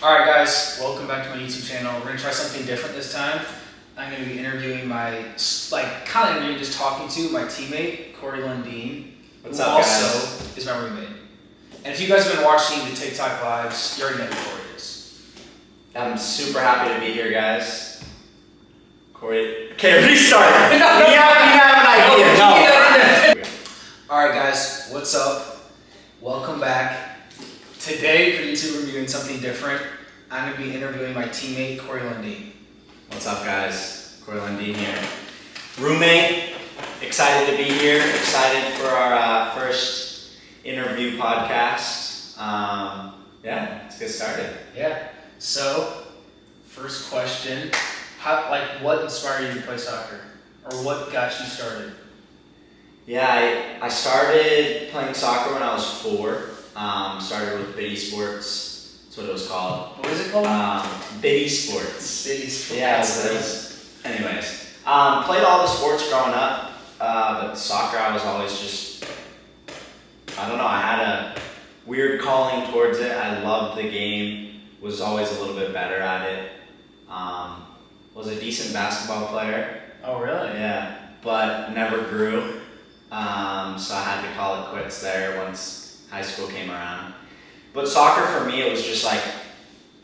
Alright guys, welcome back to my YouTube channel. We're going to try something different this time. I'm going to be interviewing just talking to my teammate, Corey Lundeen, What's who up, also guys? is my roommate. And if you guys have been watching the TikTok lives, you already know who Corey is. I'm super happy to be here, guys. Corey. Okay, restart. You have an idea. No. Alright guys, what's up? Welcome back. Today for YouTube we're doing something different. I'm going to be interviewing my teammate, Corey Lundeen. What's up, guys? Corey Lundeen here. Roommate. Excited to be here. Excited for our first interview podcast. Let's get started. Yeah. So, first question. What inspired you to play soccer? Or what got you started? Yeah, I started playing soccer when I was 4. Started with Biddy Sports. That's what it was called. What is it called? Biddy Sports. Biddy Sports. Yeah, anyways. Played all the sports growing up, but soccer I was always just, I don't know, I had a weird calling towards it. I loved the game, was always a little bit better at it. Was a decent basketball player. Oh, really? Yeah, but never grew. So I had to call it quits there once high school came around. But soccer for me, it was just like,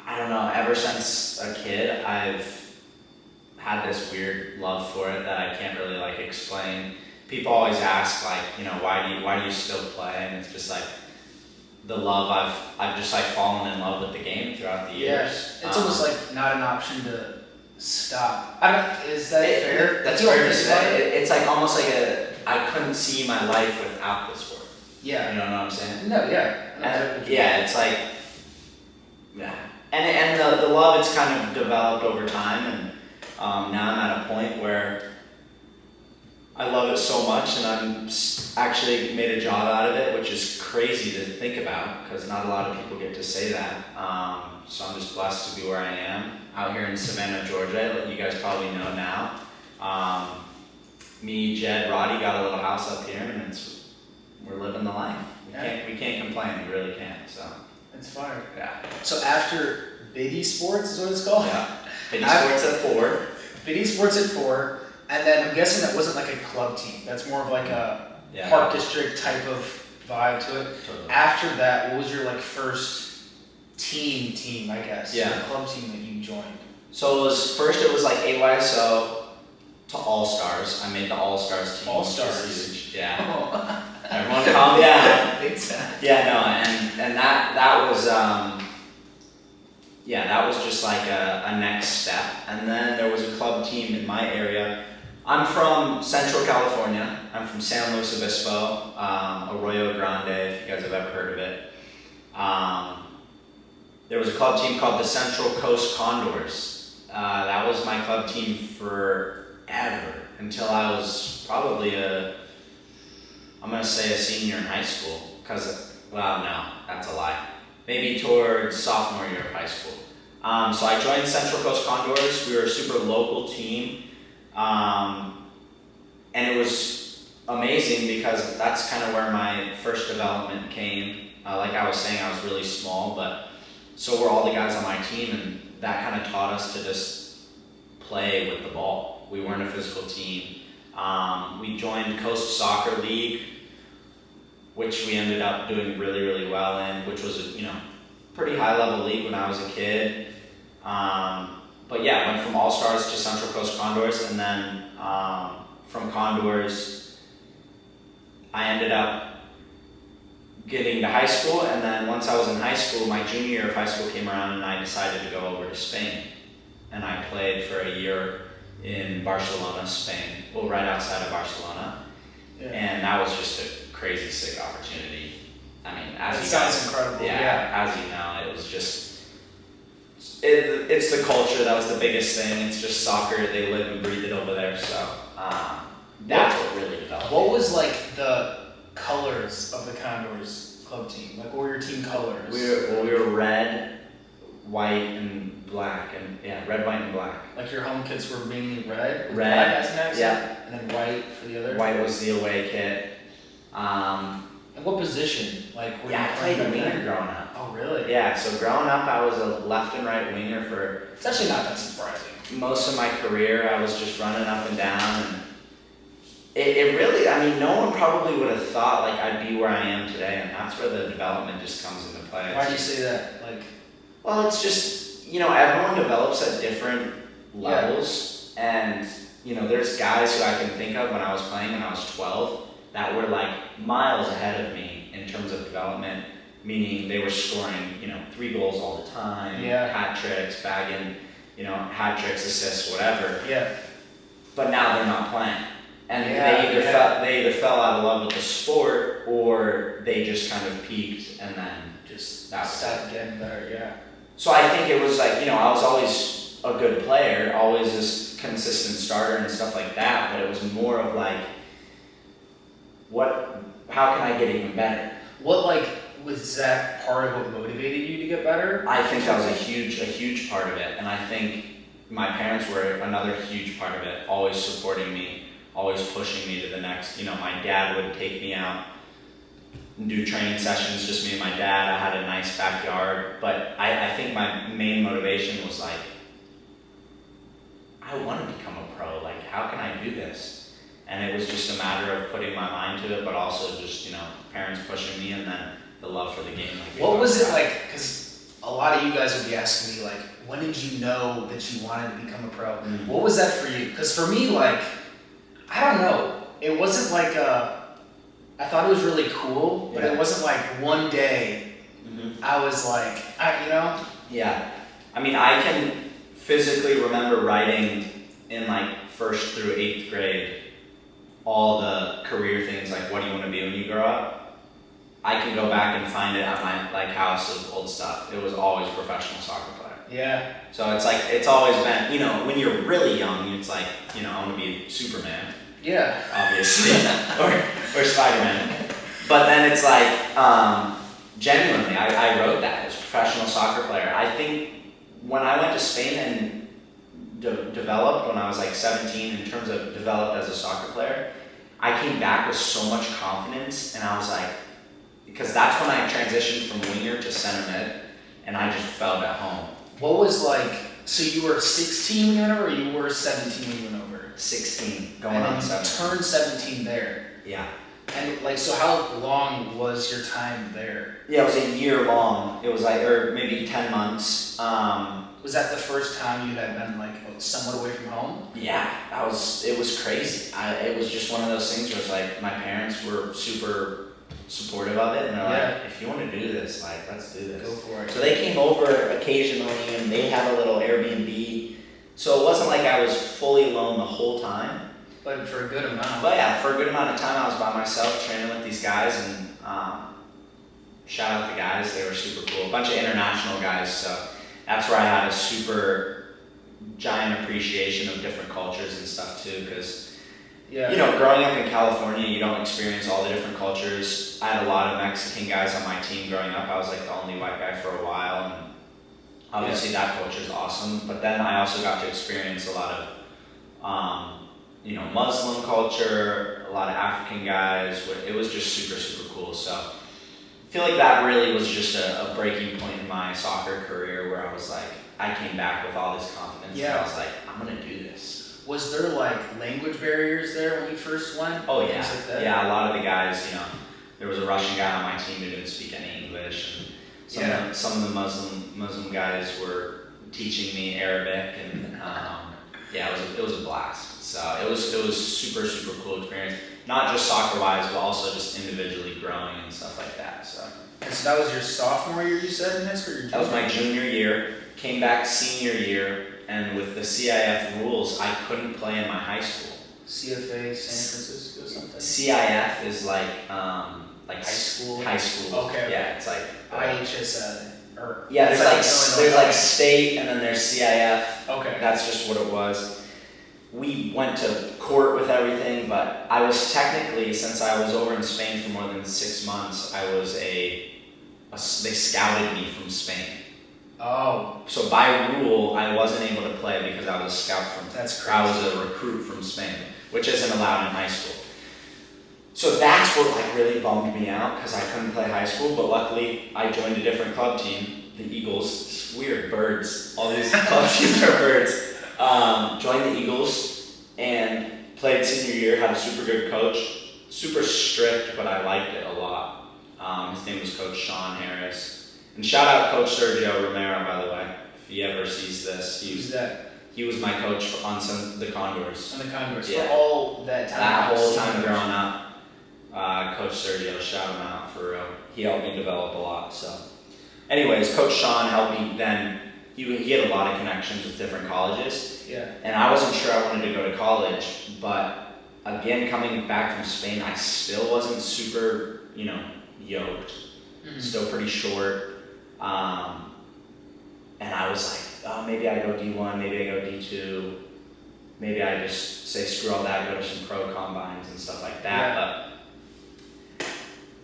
I don't know, ever since a kid, I've had this weird love for it that I can't really explain. People always ask why do you still play? And it's just like the love I've just fallen in love with the game throughout the years. Yeah, it's almost like not an option to stop. Is that fair? That's fair to say. It's almost like I couldn't see my life without the sport. Yeah. You know what I'm saying? No, yeah. It's like, yeah. And the love, it's kind of developed over time, and now I'm at a point where I love it so much, and I'm actually made a job out of it, which is crazy to think about, because not a lot of people get to say that. So I'm just blessed to be where I am, out here in Savannah, Georgia, you guys probably know now. Me, Jed, Roddy got a little house up here, and we're living the life. We can't complain. We really can't. So it's fire. Yeah. So after Biddy Sports is what it's called. Yeah. Biddy Sports at 4. Biddy Sports at 4, and then I'm guessing that wasn't like a club team. That's more of like a Park District type of vibe to it. Totally. After that, what was your first team? I guess. Yeah. The club team that you joined. So it was AYSO to All Stars. I made the All Stars team. All Stars. Which is huge. Yeah. Oh. Everyone calm down. Big time. Yeah, no, and that was that was just like a next step. And then there was a club team in my area. I'm from Central California. I'm from San Luis Obispo, Arroyo Grande, if you guys have ever heard of it. There was a club team called the Central Coast Condors. That was my club team forever, until I was probably I'm going to say a senior in high school, no, that's a lie. Maybe towards sophomore year of high school. So I joined Central Coast Condors. We were a super local team. And it was amazing because that's kind of where my first development came. Like I was saying, I was really small, but so were all the guys on my team, and that kind of taught us to just play with the ball. We weren't a physical team. We joined Coast Soccer League, which we ended up doing really, really well in, which was a pretty high level league when I was a kid. But yeah, went from All Stars to Central Coast Condors, and then from Condors, I ended up getting to high school, and then once I was in high school, my junior year of high school came around, and I decided to go over to Spain, and I played for a year in Barcelona, Spain, right outside of Barcelona, and that was just a crazy sick opportunity. I mean, sounds incredible. Yeah, as you know, it was just, it's the culture, that was the biggest thing. It's just soccer, they live and breathe it over there, so that's what really developed. What was the colors of the Condors club team? What were your team colors? We were red, white, and black, red, white, and black. Like your home kits were mainly red? Red, as an accent? And then white for the other? White was the away kit. And what position? I played winger growing up. Oh, really? Yeah, so growing up, I was a left and right winger for It's actually not that surprising. most of my career. I was just running up and down, and it really, I mean, no one probably would have thought like I'd be where I am today, and that's where the development just comes into play. Why do you say that? Like, well, it's just, everyone develops at different levels, and, there's guys who I can think of when I was playing when I was 12 that were like miles ahead of me in terms of development, meaning they were scoring, 3 goals all the time, hat tricks, bagging, hat tricks, assists, whatever. Yeah. But now they're not playing. And they either fell out of love with the sport, or they just kind of peaked and then just stopped getting better. Yeah. So I think it was like, I was always a good player, always this consistent starter and stuff like that, but it was more of like, how can I get even better? Was that part of what motivated you to get better? I think that was a huge part of it, and I think my parents were another huge part of it, always supporting me, always pushing me to the next. My dad would take me out and do training sessions, just me and my dad. I had a nice backyard, but I think my main motivation was like, I want to become a pro. Like, how can I do this? And it was just a matter of putting my mind to it, but also just, parents pushing me, and then the love for the game. What was it like? Because a lot of you guys would be asking me, like, when did you know that you wanted to become a pro? Mm-hmm. What was that for you? Because for me, like, I don't know. It wasn't like I thought it was really cool, but it wasn't like one day I was like, Yeah. I mean, I can physically remember writing in like 1st through 8th grade all the career things, like what do you want to be when you grow up? I can go back and find it at my house of old stuff. It was always professional soccer player. Yeah. So it's like, it's always been, when you're really young, it's like, I want to be Superman. Yeah. Obviously. or Spider-Man. But then it's like, genuinely, I wrote that as professional soccer player. I think when I went to Spain and developed when I was like 17, in terms of developed as a soccer player, I came back with so much confidence, and I was like, because that's when I transitioned from winger to center mid, and I just felt at home. What was like, so you were 16 when you went over, or you were 17 when you went over? 16, going on 17. Turned 17 there. Yeah. And like, so how long was your time there? Yeah, it was a year long. It was like, or maybe 10 months. Was that the first time you had been like somewhat away from home? Yeah, it was crazy. It was just one of those things where it's like, my parents were super supportive of it, and they're like, if you want to do this, like, let's do this. Go for it. So they came over occasionally, and they had a little Airbnb. So it wasn't like I was fully alone the whole time. But for a good amount. But yeah, for a good amount of time I was by myself training with these guys, and shout out the guys, they were super cool. A bunch of international guys, so that's where I had a super giant appreciation of different cultures and stuff too, because growing up in California, you don't experience all the different cultures. I had a lot of Mexican guys on my team growing up. I was like the only white guy for a while, and obviously that culture is awesome. But then I also got to experience a lot of Muslim culture, a lot of African guys. It was just super, super cool. So I feel like that really was just a breaking point in my soccer career, where I was like, I came back with all this confidence. Yeah. And I was like, I'm going to do this. Was there like language barriers there when you first went? Oh yeah. Like that? Yeah, a lot of the guys, there was a Russian guy on my team who didn't speak any English, and some of the Muslim guys were teaching me Arabic, and it was a blast. So it was super, super cool experience. Not just soccer-wise, but also just individually growing and stuff like that. So that was your sophomore year, you said, in high school? That was my junior year. Came back senior year, and with the CIF rules, I couldn't play in my high school. CFA, San Francisco, something? CIF is like high school. High school. Okay. Yeah, it's like IHS. There's like state, and then there's CIF. Okay. That's just what it was. We went to court with everything, but I was technically, since I was over in Spain for more than 6 months, I was they scouted me from Spain. Oh. So by rule, I wasn't able to play because I was a scout from. That's crazy. I was a recruit from Spain, which isn't allowed in high school. So that's what like really bummed me out because I couldn't play high school, but luckily I joined a different club team, the Eagles. It's weird, birds. All these club teams are birds. Joined the Eagles and played senior year, had a super good coach, super strict, but I liked it a lot. His name was Coach Sean Harris. And shout out Coach Sergio Romero, by the way, if he ever sees this. Who's that? He was my coach on the Condors. On the Condors, Yeah. for all that time. That whole time growing up. Coach Sergio, shout him out for real. He helped me develop a lot. So, anyways, Coach Sean helped me then. He had a lot of connections with different colleges. Yeah. And I wasn't sure I wanted to go to college, but again, coming back from Spain, I still wasn't super, yoked. Mm-hmm. Still pretty short. And I was like, oh, maybe I go D1, maybe I go D2. Maybe I just say screw all that, go to some pro combines and stuff like that. Yeah. But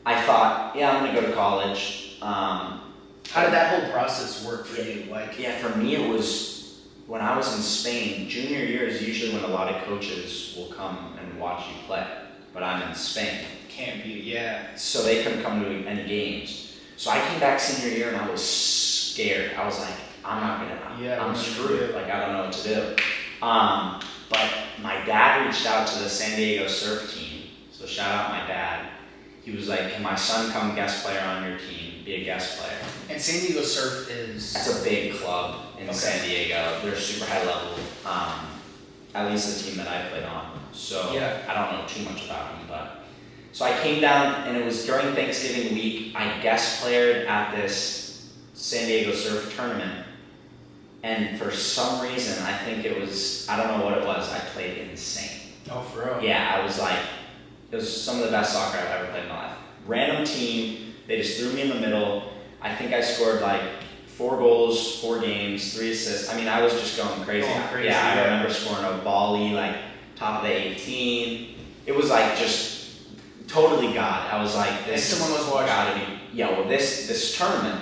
I thought, yeah, I'm gonna go to college. How did that whole process work for you? Yeah, for me it was when I was in Spain. Junior year is usually when a lot of coaches will come and watch you play, but I'm in Spain. Can't be, yeah. So they couldn't come to any games. So I came back senior year and I was scared. I was like, I'm screwed. Like I don't know what to do. But my dad reached out to the San Diego surf team. So shout out my dad. He was like, can my son come guest player on your team, be a guest player? And San Diego Surf is... That's a big club in San Diego. They're super high level, at least the team that I played on. So yeah. I don't know too much about them, but... So I came down, and it was during Thanksgiving week. I guest played at this San Diego Surf tournament. And for some reason, I think it was, I don't know what it was, I played insane. Oh, for real? Yeah, I was like, it was some of the best soccer I've ever played in my life. Random team, they just threw me in the middle. I think I scored like 4 goals, 4 games, 3 assists. I mean, I was just going crazy. Yeah, I remember scoring a volley, like top of the 18. It was like just totally God. I was like, this and someone was watching. Gotta be. Yeah, well, this tournament,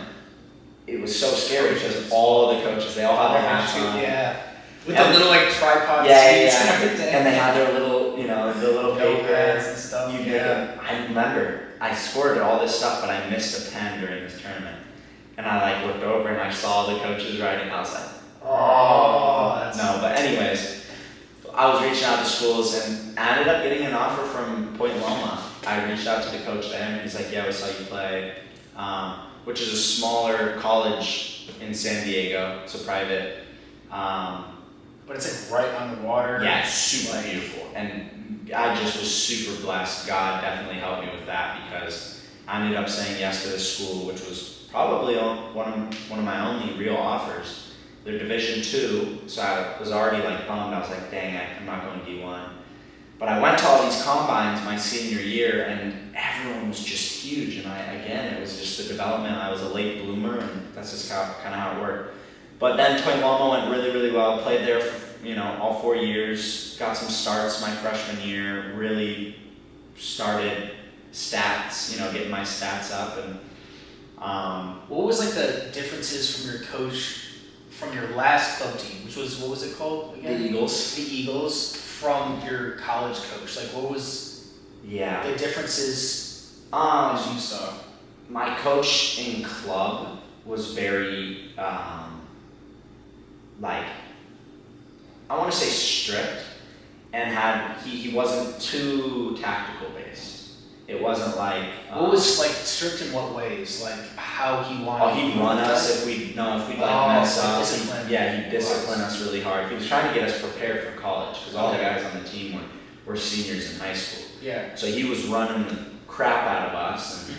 it was so scary because all the coaches, they all had their hats on. Yeah. With the little like tripod seats and everything. And they had their little, the little pads and stuff. I remember I scored all this stuff, but I missed a pen during this tournament. And I like looked over and I saw the coaches writing. I was like, no. But anyways, I was reaching out to schools and I ended up getting an offer from Point Loma. I reached out to the coach there and he's like, yeah, we saw you play, which is a smaller college in San Diego. It's a private. But it's like right on the water. Yeah, it's super beautiful. And I just was super blessed. God definitely helped me with that because I ended up saying yes to this school, which was probably one of my only real offers. They're Division II, so I was already like bummed. I was like, dang, I'm not going D1. But I went to all these combines my senior year, and everyone was just huge. And it was just the development. I was a late bloomer, and that's just kind of how it worked. But then Point Loma went really, really well. Played there for all 4 years. Got some starts my freshman year. Really started stats. Getting my stats up. And what was like the differences from your coach from your last club team, which was what was it called again? The Eagles. The Eagles from your college coach. Like what was the differences as you saw? My coach in club was very. I want to say strict, and he wasn't too tactical based. It wasn't like what was like strict in what ways? Like how he wanted. Oh, he'd run us if we'd mess up. He'd discipline us really hard. He was trying to get us prepared for college because all the guys on the team were seniors in high school. Yeah. So he was running the crap out of us, and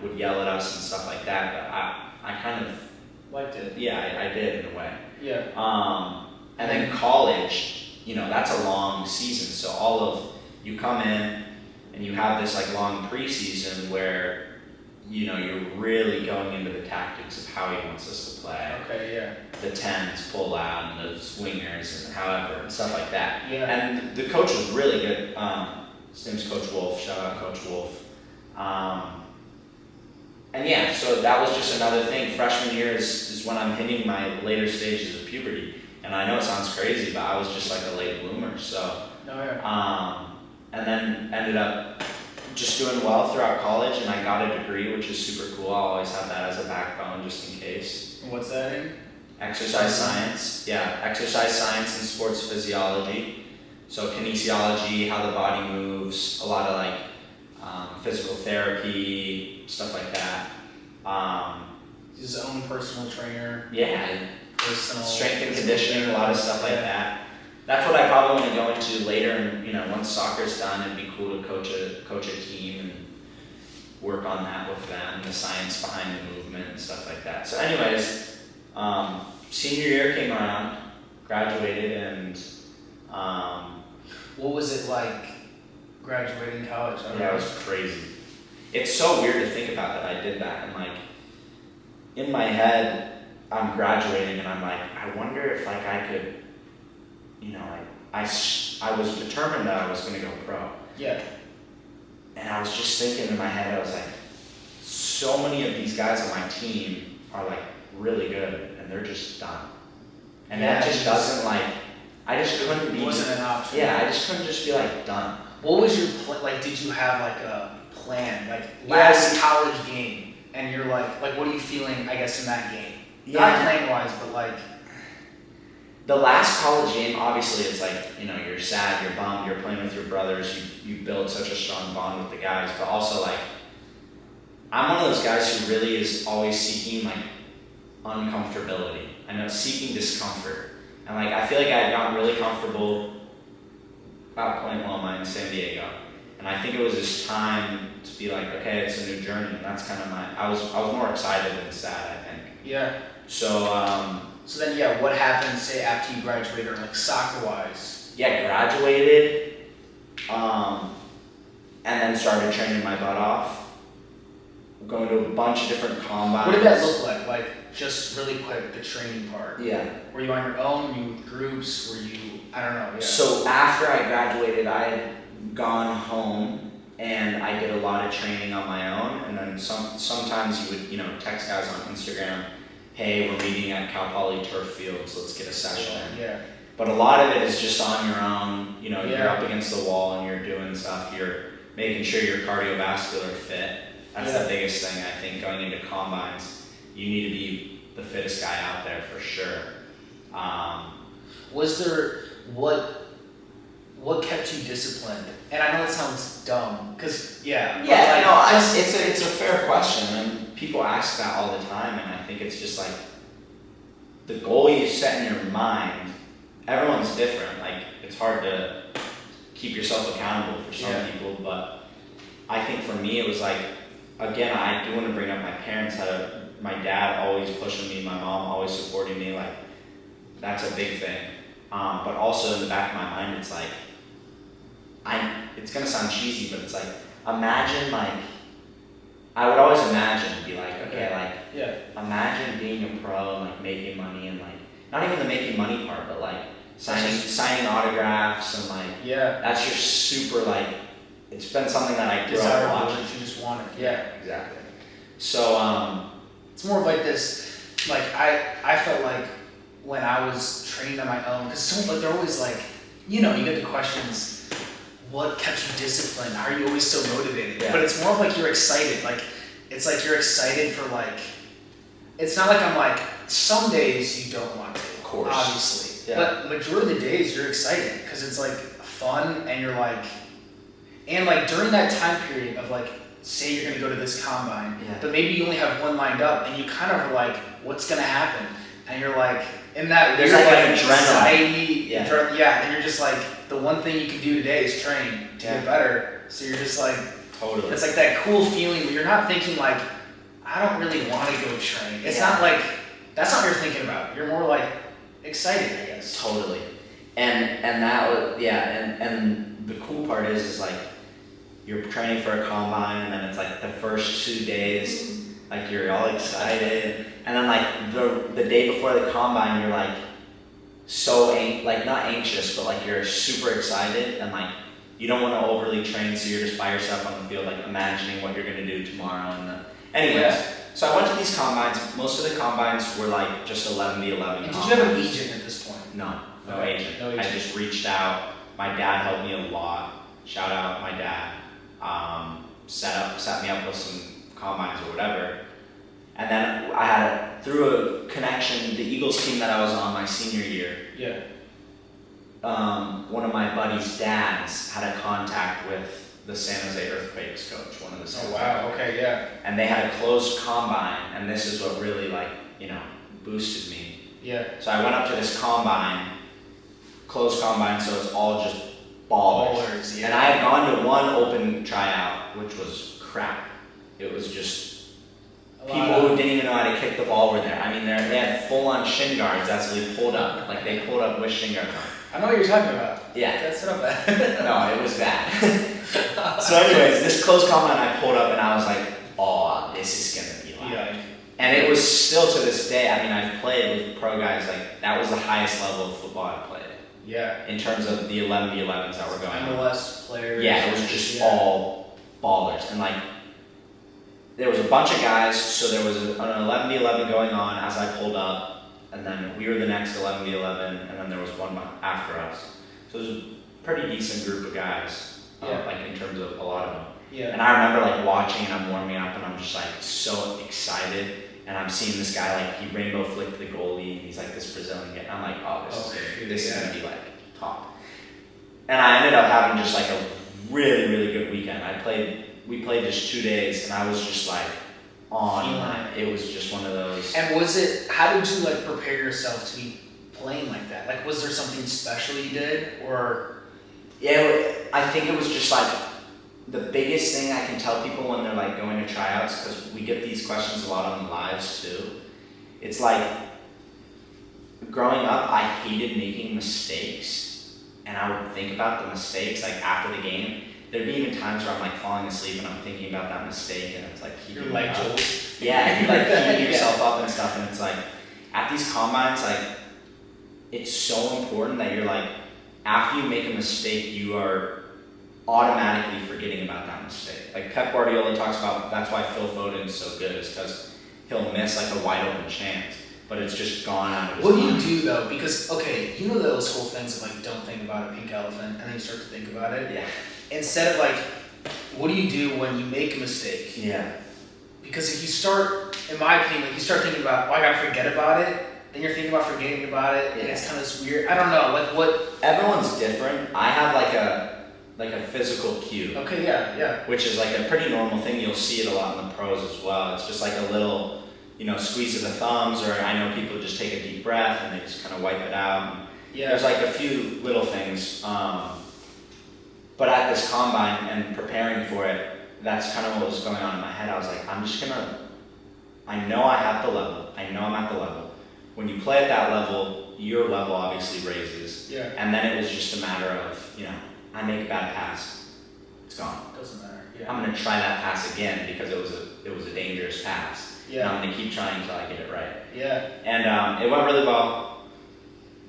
would yell at us and stuff like that. But I kind of liked it. Yeah, I did in a way. Yeah. And then college, that's a long season. So you come in and you have this like long preseason where, you're really going into the tactics of how he wants us to play. Okay, yeah. The 10s pull out and the swingers and however and stuff like that. Yeah. And the coach was really good. His name's Coach Wolf. Shout out Coach Wolf. So that was just another thing. Freshman year is when I'm hitting my later stages of puberty. And I know it sounds crazy, but I was just like a late bloomer. So, and and then ended up just doing well throughout college, and I got a degree, which is super cool. I'll always have that as a backbone just in case. What's that in? Exercise science. Yeah, exercise science and sports physiology. So kinesiology, how the body moves, a lot of like physical therapy, stuff like that. His own personal trainer. Yeah, personal strength and conditioning, a lot of stuff like that. That's what I probably want to go into later, and once soccer's done, it'd be cool to coach a team and work on that with them, the science behind the movement and stuff like that. So anyways, senior year came around, graduated, and what was it like graduating college? Yeah, it was crazy. It's so weird to think about that I did that, and like in my head, I'm graduating, and I'm like, I wonder if like I could, I was determined that I was going to go pro. Yeah. And I was just thinking in my head, I was like, so many of these guys on my team are like really good, and they're just done. And that just doesn't like, I just couldn't be. It wasn't an option. Yeah, I just couldn't just be like done. What was your like? Did you have like a plan, like last college game, and you're like what are you feeling? I guess in that game, not playing wise, but like. The last college game, obviously, it's like, you're sad, you're bummed, you're playing with your brothers, you build such a strong bond with the guys, but also, like, I'm one of those guys who really is always seeking, like, uncomfortability. I know, seeking discomfort. And, like, I feel like I had gotten really comfortable about playing Loma in San Diego. And I think it was just time to be like, okay, it's a new journey, and that's kind of I was more excited than sad, I think. Yeah. So then, what happened, say, after you graduated, or like soccer-wise? Yeah, graduated, and then started training my butt off, going to a bunch of different combines. What did that look like? Like, just really quick, the training part. Yeah. Were you on your own? Were you with groups? Were you, I don't know. Yeah. So after I graduated, I had gone home, and I did a lot of training on my own, and then sometimes you would, text guys on Instagram, hey, we're meeting at Cal Poly turf fields, let's get a session in. Yeah. But a lot of it is just on your own, you're up against the wall and you're doing stuff, you're making sure you're cardiovascular fit. That's the biggest thing, I think, going into combines. You need to be the fittest guy out there for sure. Was there, what kept you disciplined? And I know it sounds dumb, because, it's a fair question, and people ask that all the time, and I think it's just like, the goal you set in your mind, everyone's different, like, it's hard to keep yourself accountable for some people, but I think for me it was like, again, I do want to bring up my parents, my dad always pushing me, my mom always supporting me, like, that's a big thing, but also in the back of my mind, it's like, it's gonna sound cheesy, but it's like, imagine I would always imagine, be like, okay, imagine being a pro and like making money and like, not even the making money part, but like signing autographs and like, that's your super like, it's been something that I grew up watching. You just wanted. Yeah. Exactly. So, it's more of like this, like I felt like when I was training on my own, because they're always like, you get the questions, what kept you disciplined? How are you always so motivated? Yeah. But it's more of like you're excited. Like, it's like you're excited for like, it's not like I'm like, some days you don't want to. Of course. Obviously. Yeah. But majority of the days you're excited because it's like fun and you're like, and like during that time period of like, say you're going to go to this combine, but maybe you only have one lined up and you kind of are like, what's going to happen? And you're like, in that there's weird like anxiety, adrenaline. and you're just like, the one thing you can do today is train to get better. So you're just like, totally. It's like that cool feeling where you're not thinking like, I don't really want to go train. It's not like, that's not what you're thinking about. You're more like excited, I guess. Totally. And that was, and the cool part is like, you're training for a combine and then it's like the first 2 days, like you're all excited. And then like the day before the combine, you're like so not anxious, but like you're super excited and like you don't want to overly train, so you're just by yourself on the field, like imagining what you're gonna do tomorrow. Anyways, so I went to these combines. Most of the combines were like just 11v11. And did you have an agent at this point? No agent. I just reached out. My dad helped me a lot. shout out my dad, set me up with some combines or whatever. And then I had, through a connection, the Eagles team that I was on my senior year. Yeah. One of my buddy's dads had a contact with the San Jose Earthquakes coach, one of the Oh wow, okay, yeah. And they had a closed combine, and this is what really boosted me. Yeah. So I went up to this combine, closed combine, so it's all just ballers. Yeah. And I had gone to one open tryout, which was crap. It was just people who didn't even know how to kick the ball were there. I mean, they had full-on shin guards that's what they pulled up. Like, they pulled up with shin guards on. I know what you're talking about. Yeah. That's not bad. No, it was bad. So anyways, this closed combine I pulled up and I was like, oh, this is going to be loud. Yeah. And it was still to this day, I mean, I've played with pro guys, like, that was the highest level of football I played. Yeah. In terms of the 11v11s that were going on. MLS players. Yeah, it was just all ballers. And, like, there was a bunch of guys, so there was an 11v11 going on as I pulled up. And then we were the next 11v11, and then there was one after us. So it was a pretty decent group of guys, like in terms of a lot of them. Yeah. And I remember like watching and I'm warming up and I'm just like so excited. And I'm seeing this guy, like he rainbow flicked the goalie, and he's like this Brazilian guy. I'm like, oh, this is gonna be like top. And I ended up having just like a really, really good weekend. We played just 2 days, and I was just like, it was just one of those. And how did you like prepare yourself to be playing like that? Like, was there something special you did, or? Yeah, I think it was just like the biggest thing I can tell people when they're like going to tryouts, because we get these questions a lot on the lives too. It's like, growing up, I hated making mistakes, and I would think about the mistakes like after the game. There'd be even times where I'm like falling asleep and I'm thinking about that mistake, and it's like keeping like up. Yeah, you're like keeping yourself up and stuff, and it's like at these combines, like it's so important that you're like, after you make a mistake, you are automatically forgetting about that mistake. Like Pep Guardiola talks about, that's why Phil Foden's so good, is because he'll miss like a wide open chance, but it's just gone out of his mind. What do you do though? Because you know those whole things of like, don't think about a pink elephant, and then you start to think about it. Yeah. Instead of like, what do you do when you make a mistake? Yeah. Because if you start, in my opinion, like you start thinking about, I gotta forget about it, then you're thinking about forgetting about it, and it's kind of this weird, I don't know, like what? Everyone's different. I have like a physical cue. Okay, yeah. Which is like a pretty normal thing. You'll see it a lot in the pros as well. It's just like a little, squeeze of the thumbs, or I know people just take a deep breath and they just kind of wipe it out. Yeah. There's like a few little things. But at this combine and preparing for it, that's kind of what was going on in my head. I was like, I know I have the level. I know I'm at the level. When you play at that level, your level obviously raises. Yeah. And then it was just a matter of, I make a bad pass, it's gone. Doesn't matter. Yeah. I'm gonna try that pass again because it was a dangerous pass. Yeah. And I'm gonna keep trying until I get it right. Yeah. And it went really well.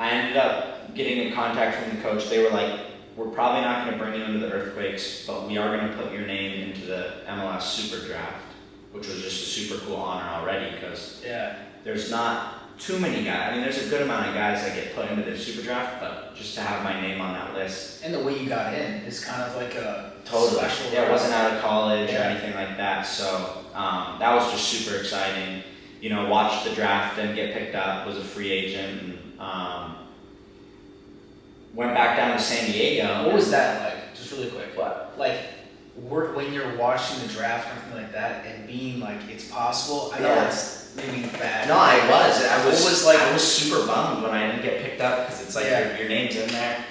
I ended up getting in contact from the coach. They were like, we're probably not going to bring you into the Earthquakes, but we are going to put your name into the MLS Super Draft, which was just a super cool honor already, because there's not too many guys. I mean, there's a good amount of guys that get put into the Super Draft, but just to have my name on that list. And the way you got in is kind of like a special. Yeah, I wasn't out of college or anything like that, so that was just super exciting. Watched the draft and get picked up, was a free agent, and went back down to San Diego. What was that like? Just really quick. What? Like, when you're watching the draft or something like that, and being like, it's possible. I know that's maybe bad. No, I was super bummed when I didn't get picked up, because it's like your name's in there.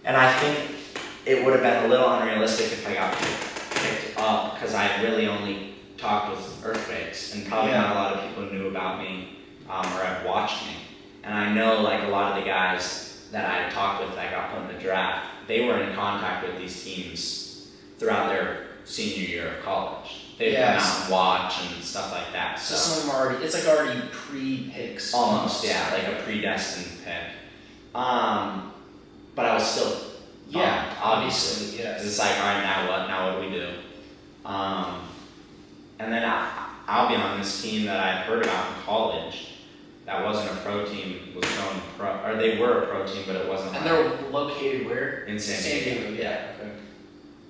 And I think it would have been a little unrealistic if I got picked up, because I really only talked with Earthquakes, and probably not a lot of people knew about me or have watched me. And I know like a lot of the guys that I talked with that got put in the draft, they were in contact with these teams throughout their senior year of college. They'd come out and watch and stuff like that. So some of them it's like already pre-picks. Almost, like a predestined pick. But I was still obviously. It's like, all right, now what do we do? And then I'll be on this team that I'd heard about in college. That wasn't a pro team, was going pro, or they were a pro team, but it wasn't. And they're located where? In San Diego. Yeah. Okay.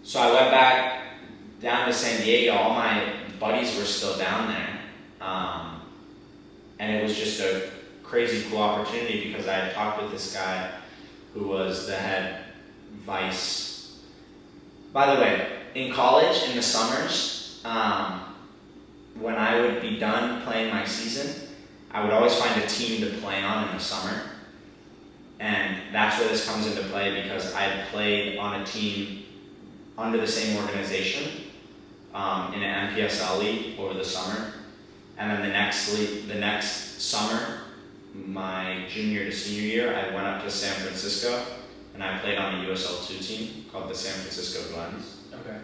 So I went back down to San Diego. All my buddies were still down there. And it was just a crazy cool opportunity because I had talked with this guy who was the head vice. By the way, in college, in the summers, when I would be done playing my season, I would always find a team to play on in the summer. And that's where this comes into play because I had played on a team under the same organization in an NPSL league over the summer. And then the next summer, my junior to senior year, I went up to San Francisco and I played on a USL2 team called the San Francisco Glens. Okay.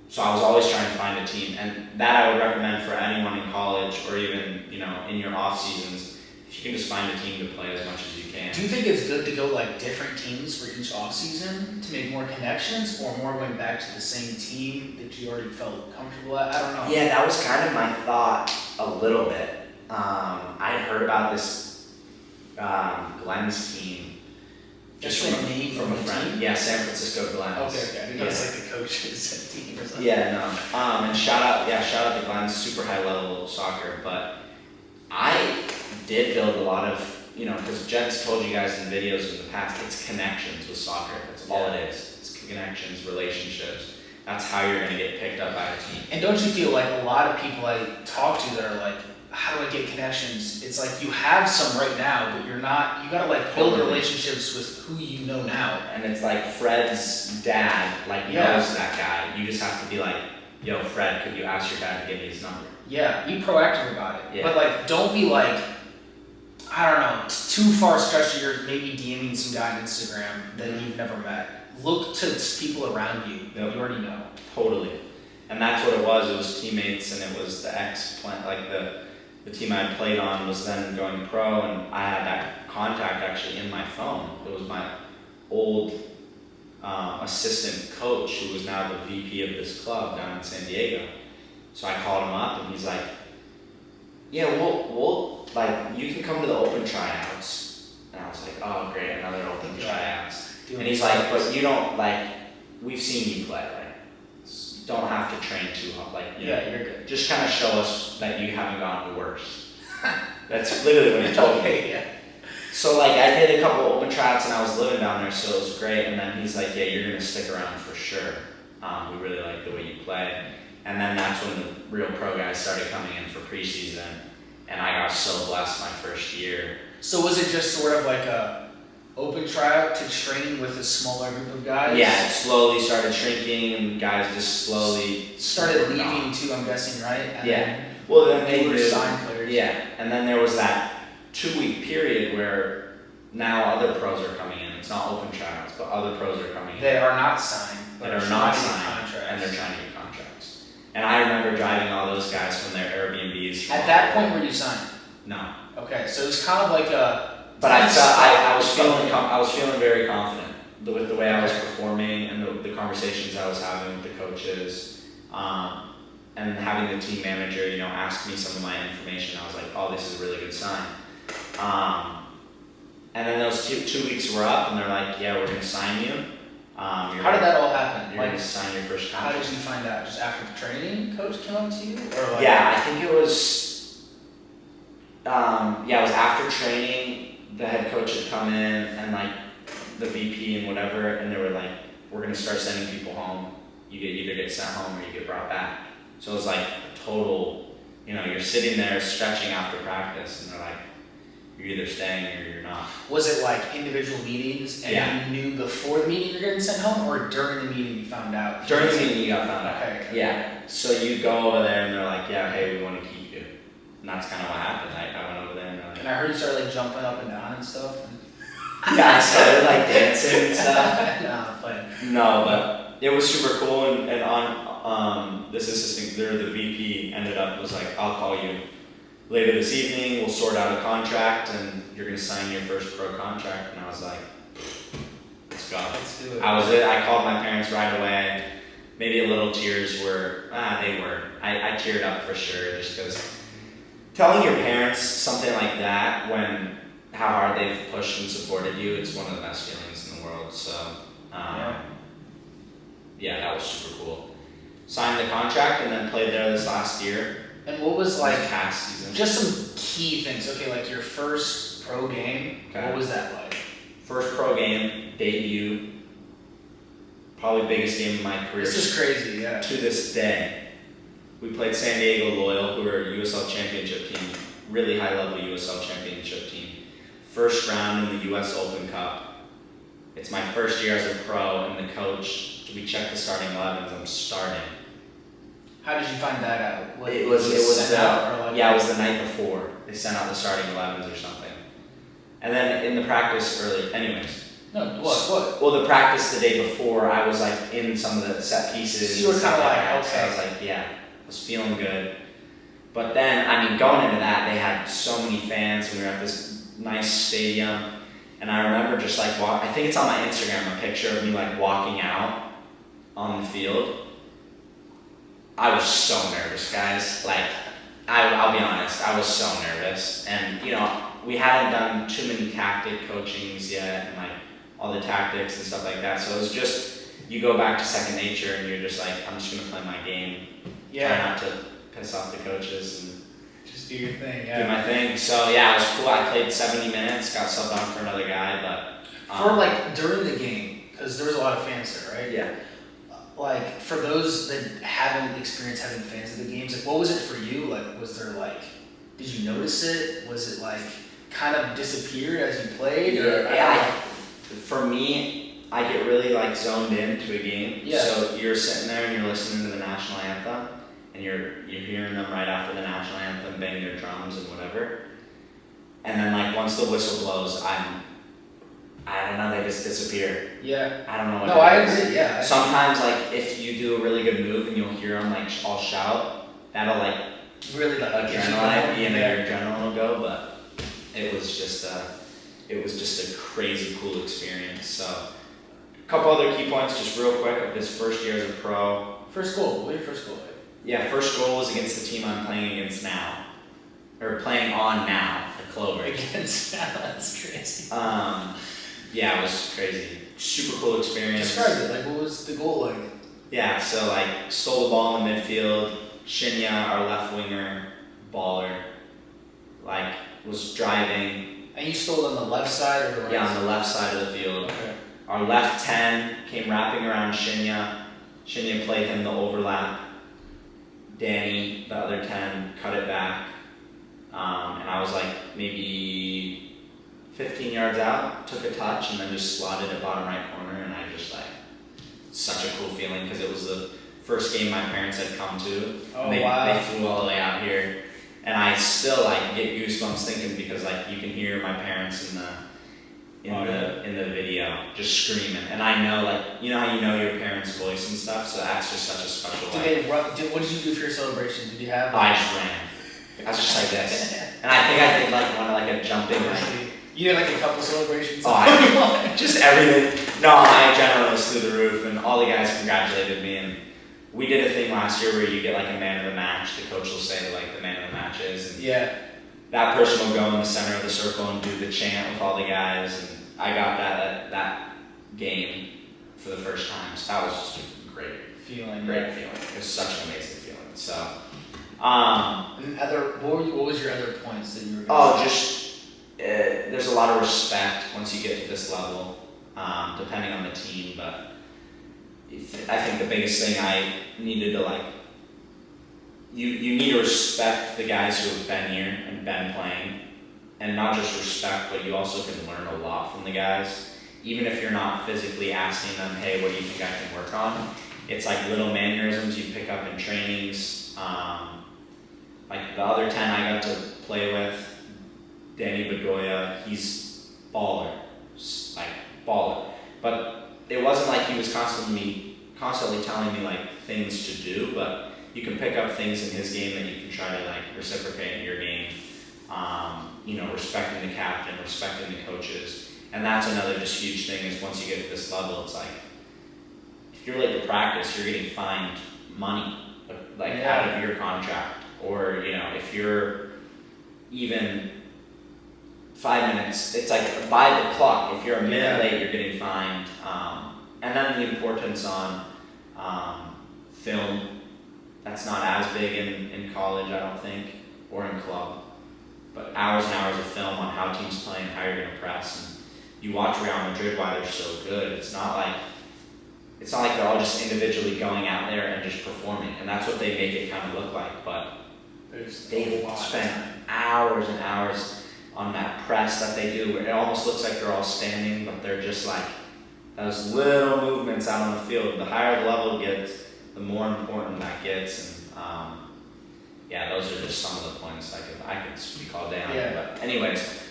So I was always trying to find a team, and that I would recommend for anyone in college or even, in your off seasons, if you can just find a team to play as much as you can. Do you think it's good to go like different teams for each off season to make more connections, or more going back to the same team that you already felt comfortable at? I don't know. Yeah, that was kind of my thought a little bit. I had heard about this Glens team just from a friend. Team? Yeah, San Francisco Glens. Okay. I think that was like the coach's team or something. Yeah, no. And shout out to Glens, super high level soccer. But I did build a lot of, because Jed's told you guys in videos in the past, it's connections with soccer. That's all it is. It's connections, relationships. That's how you're going to get picked up by a team. And don't you feel like a lot of people I talk to that are like, how do I get connections? It's like you have some right now, but you gotta like build relationships with who you know now. And it's like Fred's dad knows that guy. You just have to be like, yo, Fred, could you ask your dad to give me his number? Yeah, be proactive about it. Yeah. But like, don't be like, I don't know, too far stretched. You're maybe DMing some guy on Instagram that you've never met. Look to people around you that you already know. Totally. And that's what it was. It was teammates, and it was the team I played on was then going pro, and I had that contact actually in my phone. It was my old assistant coach who was now the VP of this club down in San Diego. So I called him up, and he's like, yeah, we'll you can come to the open tryouts. And I was like, oh great, another open tryouts. And he's like, but you don't, we've seen you play, don't have to train too hard, you're good. Just kind of show us that you haven't gotten worse. That's literally what he told me. Yeah. So I did a couple open tryouts and I was living down there, so it was great. And then he's like, yeah, you're gonna stick around for sure. We really like the way you play. And then that's when the real pro guys started coming in for preseason, and I got so blessed my first year. So was it just sort of like a open tryout to train with a smaller group of guys? Yeah, it slowly started shrinking, and guys just slowly started leaving too, I'm guessing, right? And then they were signed players. Yeah, and then there was that 2-week period where now other pros are coming in. It's not open tryouts, but other pros are coming in. They are not signed. That are not signed, and they're trying to get contracts. And I remember driving all those guys from their Airbnbs. At that point, were you signed? No. Okay, so it was kind of like a. But I was feeling very confident with the way I was performing and the conversations I was having with the coaches, and having the team manager, ask me some of my information. I was like, oh, this is a really good sign. And then those two weeks were up, and they're like, yeah, we're going to sign you. How did that all happen? You're going to sign your first contract. How did you find out? Just after the training, coach came up to you? Or Yeah, I think it was. It was after training. The head coach had come in, and the VP and whatever, and they were like, we're going to start sending people home. You either get sent home or you get brought back. So it was like a total, you're sitting there stretching after practice, and they're like, you're either staying or you're not. Was it like individual meetings, and you knew before the meeting you're getting sent home, or during the meeting you found out? During the meeting you got found out. Okay. Yeah. So you go over there, and they're like, yeah, hey, we want to keep you. And that's kind of what happened. I went over there, and and I heard you started jumping up and down and stuff. Yeah, I started dancing and stuff. No, I'm playing. No, but it was super cool, and on this assistant, the VP was like, I'll call you later this evening, we'll sort out a contract, and you're going to sign your first pro contract. And I was like, let's go. Let's do it. I called my parents right away. Maybe a little tears were, they were. I teared up for sure, just because telling your parents something like that when how hard they've pushed and supported you, it's one of the best feelings in the world. So, yeah, that was super cool. Signed the contract and then played there this last year. And what was like past season? Just some key things. Okay, like your first pro game. Okay. What was that like? First pro game, debut. Probably biggest game of my career. This is crazy, yeah. To this day. We played San Diego Loyal, who are a USL championship team, really high level USL championship team. First round in the US Open Cup. It's my first year as a pro, and the coach, we checked the starting 11s, I'm starting. How did you find that out? Like, it was the night before. They sent out the starting 11s or something. And then in the practice early, anyways. No, what? Well, the practice the day before, I was like in some of the set pieces. So you were kind of like, okay. So I was like, yeah, I was feeling good. But then, I mean, going into that, they had so many fans. We were at this nice stadium. And I remember just like, I think it's on my Instagram, a picture of me like walking out on the field. I was so nervous, guys. Like, I'll be honest, I was so nervous. And, you know, we hadn't done too many tactic coachings yet, and like all the tactics and stuff like that. So it was just, you go back to second nature and you're just like, I'm just gonna play my game. Yeah. Try not to piss off the coaches and just do your thing. Yeah. Do my thing. So yeah, it was cool. I played 70 minutes, got subbed on for another guy, but for like during the game, because there was a lot of fans there, right? Yeah. Like for those that haven't experienced having fans at the games, like what was it for you? Like was there like, did you notice it? Was it like kind of disappeared as you played? For me, I get really like zoned into a game. Yeah. So you're sitting there and you're listening to the national anthem, and you're hearing them right after the national anthem, bang their drums and whatever. And then like once the whistle blows, I don't know, they just disappear. Yeah. I don't know what No, I agree, yeah. Sometimes like if you do a really good move and you'll hear them like all shout, that'll like really like adrenaline, your adrenaline will go, but it was just a crazy cool experience. So a couple other key points just real quick of this first year as a pro. First goal, what was your first goal? Yeah, first goal was against the team I'm playing against now. Or playing on now, the Clovers. Against now, that's crazy. Yeah, it was crazy. Super cool experience. Describe it, like what was the goal like? Yeah, so like stole the ball in the midfield. Shinya, our left winger, baller, like was driving. And you stole on the left side or the right side? Yeah, on the left side of the field. Okay. Our left 10 came wrapping around Shinya. Shinya played him the overlap. Danny, the other 10, cut it back. And I was like maybe 15 yards out, took a touch, and then just slotted it bottom right corner, and I just like, such a cool feeling because it was the first game my parents had come to. Oh, They flew all the way out here, and I still like get goosebumps thinking because like you can hear my parents in the video just screaming, and I know like you know how you know your parents' voice and stuff, so that's just such a special. What did you do for your celebration? Did you have? I just ran. I was just like this, and I think I did like one like a jumping like. You did like a couple celebrations? Oh, just everything. No, my adrenaline was through the roof, and all the guys congratulated me. And we did a thing last year where you get like a man of the match. The coach will say like the man of the match is. And yeah. That person will go in the center of the circle and do the chant with all the guys. And I got that game for the first time. So that was just a great feeling. It was such an amazing feeling. So. And what was your other points that you were? There's a lot of respect once you get to this level, depending on the team, but I think the biggest thing I needed to like, you need to respect the guys who have been here and been playing, and not just respect, but you also can learn a lot from the guys, even if you're not physically asking them, hey, what do you think I can work on? It's like little mannerisms you pick up in trainings, like the other 10 I got to play with, Danny Bedoya, he's baller. But it wasn't like he was constantly telling me like things to do, but you can pick up things in his game that you can try to like reciprocate in your game. Respecting the captain, respecting the coaches. And that's another just huge thing is once you get to this level, it's like, if you're late to practice, you're getting fined money, out of your contract. Or, if you're even 5 minutes, it's like by the clock. If you're a minute late, you're getting fined. And then the importance on Film, that's not as big in college, I don't think, or in club. But hours and hours of film on how teams play and how you're going to press. And you watch Real Madrid why they're so good. It's not like they're all just individually going out there and just performing. And that's what they make it kind of look like. But they've spent hours and hours on that press that they do, where it almost looks like they're all standing, but they're just like those little movements out on the field. The higher the level gets, the more important that gets. And yeah, those are just some of the points I could speak all day on. Yeah. But anyways,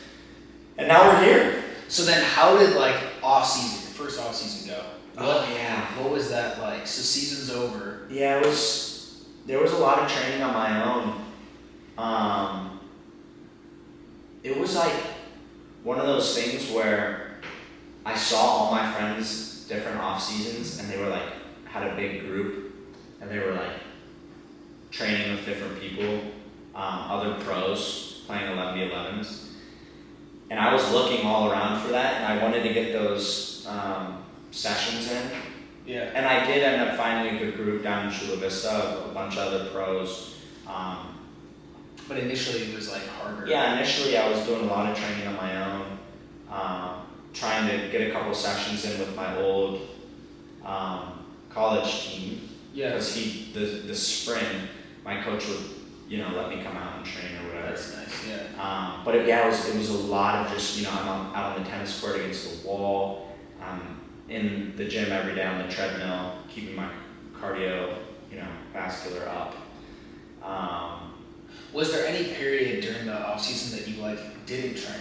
and now we're here. So then how did first off season go? Oh yeah. What was that like? So season's over. Yeah, there was a lot of training on my own. It was like one of those things where I saw all my friends different off seasons, and they were like had a big group, and they were like training with different people, other pros playing 11v11s, and I was looking all around for that, and I wanted to get those sessions in. Yeah. And I did end up finding a good group down in Chula Vista, a bunch of other pros. But initially it was like harder. Yeah, initially I was doing a lot of training on my own, trying to get a couple sessions in with my old college team. Yeah. Because the spring, my coach would, let me come out and train or whatever. That's nice, yeah. But it was a lot of just, I'm out on the tennis court against the wall, in the gym every day on the treadmill, keeping my cardio, vascular up. Was there any period during the off season that you didn't train,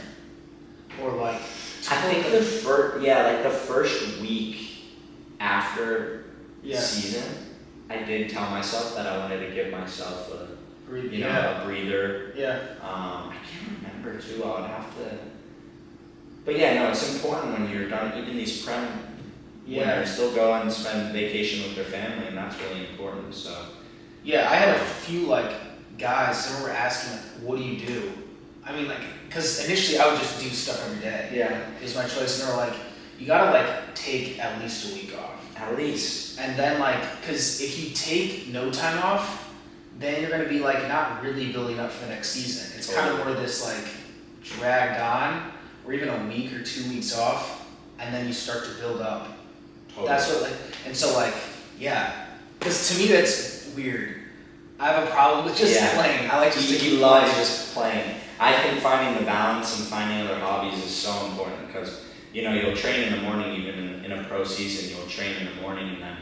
or I think the first week after season, I did tell myself that I wanted to give myself a breather. Yeah. I can't remember too. I would have to. But yeah, no, it's important when you're done. Even these prem winners still go and spend vacation with their family, and that's really important. So. Yeah, I had a few guys. Some were asking "What do you do?" I mean, because initially I would just do stuff every day. Yeah. Is my choice, and they're like, "You gotta take at least a week off." At least. And then because if you take no time off, then you're gonna be not really building up for the next season. It's kind of more this dragged on, or even a week or 2 weeks off, and then you start to build up. Totally. That's what and so yeah, because to me that's weird. I have a problem with just playing. I like just to keep love playing. just playing. I think finding the balance and finding other hobbies is so important because you'll train in the morning, even in a pro season, you'll train in the morning, and then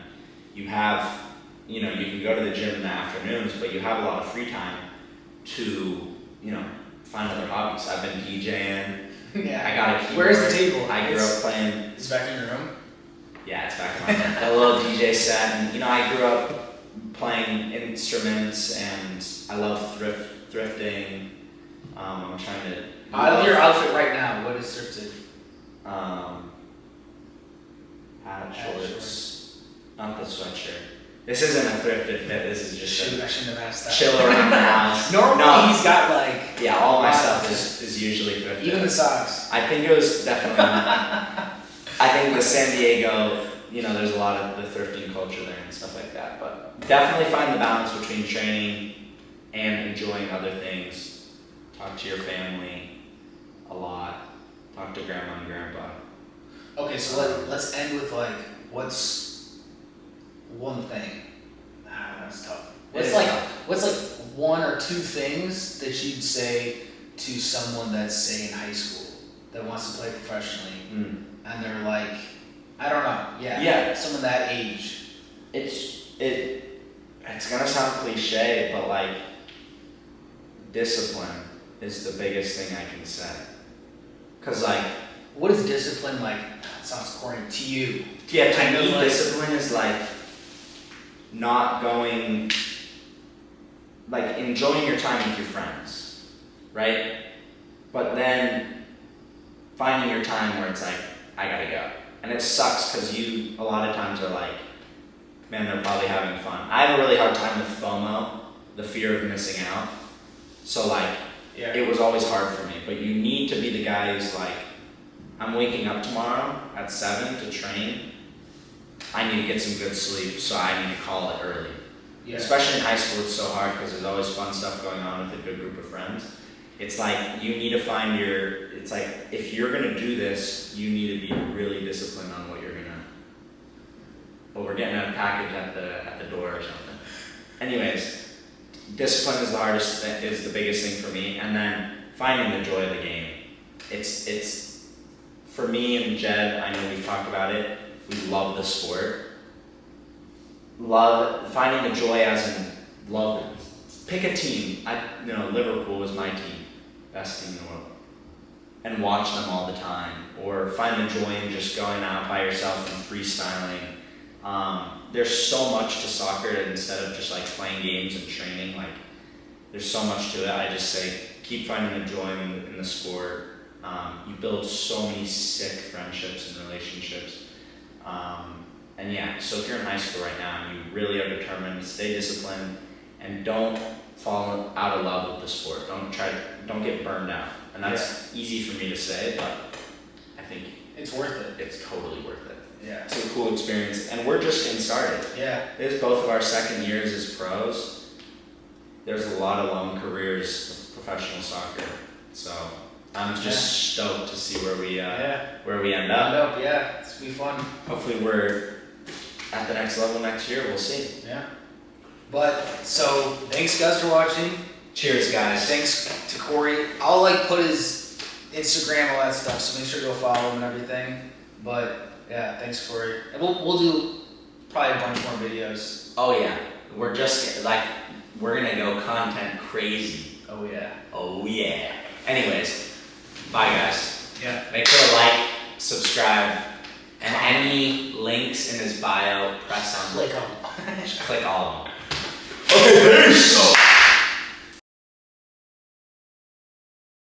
you have you can go to the gym in the afternoons, but you have a lot of free time to find other hobbies. I've been DJing. Yeah. I got a keyboard. Where's the table? I grew up playing. It's back in your room? Yeah, it's back in my room. A little DJ set, and I grew up playing instruments, and I love thrifting. I'm trying to. I love your outfit right now. What is thrifted? Hat, shorts, not the sweatshirt. This isn't a thrifted fit. This is just Shoot, I shouldn't have asked that. chill around the house. Normally he's got yeah, all my stuff is usually thrifted. even the socks. I think it was definitely. I think the San Diego, there's a lot of the thrifting culture there and stuff like that. But definitely find the balance between training and enjoying other things. Talk to your family a lot. Talk to grandma and grandpa. Okay, so let's end with what's one thing? That's tough. What's one or two things that you'd say to someone that's say in high school that wants to play professionally, and they're I don't know, Yeah. someone that age. It's gonna sound cliche, but discipline is the biggest thing I can say. Cause what is discipline like? It sounds corny to you. Yeah, to me, discipline is not going, enjoying your time with your friends, right? But then finding your time where it's I gotta go. And it sucks because a lot of times are man, they're probably having fun. I have a really hard time with FOMO, the fear of missing out. So it was always hard for me. But you need to be the guy who's I'm waking up tomorrow at 7 to train. I need to get some good sleep, so I need to call it early. Yeah. Especially in high school, it's so hard because there's always fun stuff going on with a good group of friends. It's like you need to find it's like if you're gonna do this, you need to be really disciplined on what you're gonna. But we're getting a package at the door or something. Anyways, discipline is the biggest thing for me, and then finding the joy of the game. It's for me and Jed. I know we've talked about it. We love the sport. Love finding the joy as in love. Pick a team. Liverpool was my team, best team in the world, and watch them all the time. Or find the joy in just going out by yourself and freestyling. There's so much to soccer instead of just like playing games and training. Like there's so much to it. I just say keep finding the joy in the sport. You build so many sick friendships and relationships. And yeah, so if you're in high school right now and you really are determined, stay disciplined, and don't fall out of love with the sport. Don't get burned out. And that's easy for me to say, but I think it's worth it. It's totally worth it. Yeah. It's a cool experience, and we're just getting started. Yeah. This is both of our second years as pros. There's a lot of long careers of professional soccer, so I'm just stoked to see where we end up. It's gonna be fun. Hopefully we're at the next level next year. We'll see. Yeah. But so thanks guys for watching. Cheers, guys. Thanks to Corey. I'll put his Instagram, all that stuff, so make sure to go follow him and everything. But yeah, thanks Corey. And we'll do probably a bunch more videos. Oh yeah, we're just we're gonna go content crazy. Oh yeah. Oh yeah. Anyways, bye guys. Yeah. Make sure to like, subscribe, and any links in his bio, press on. Click on. Click all of them. Okay, peace.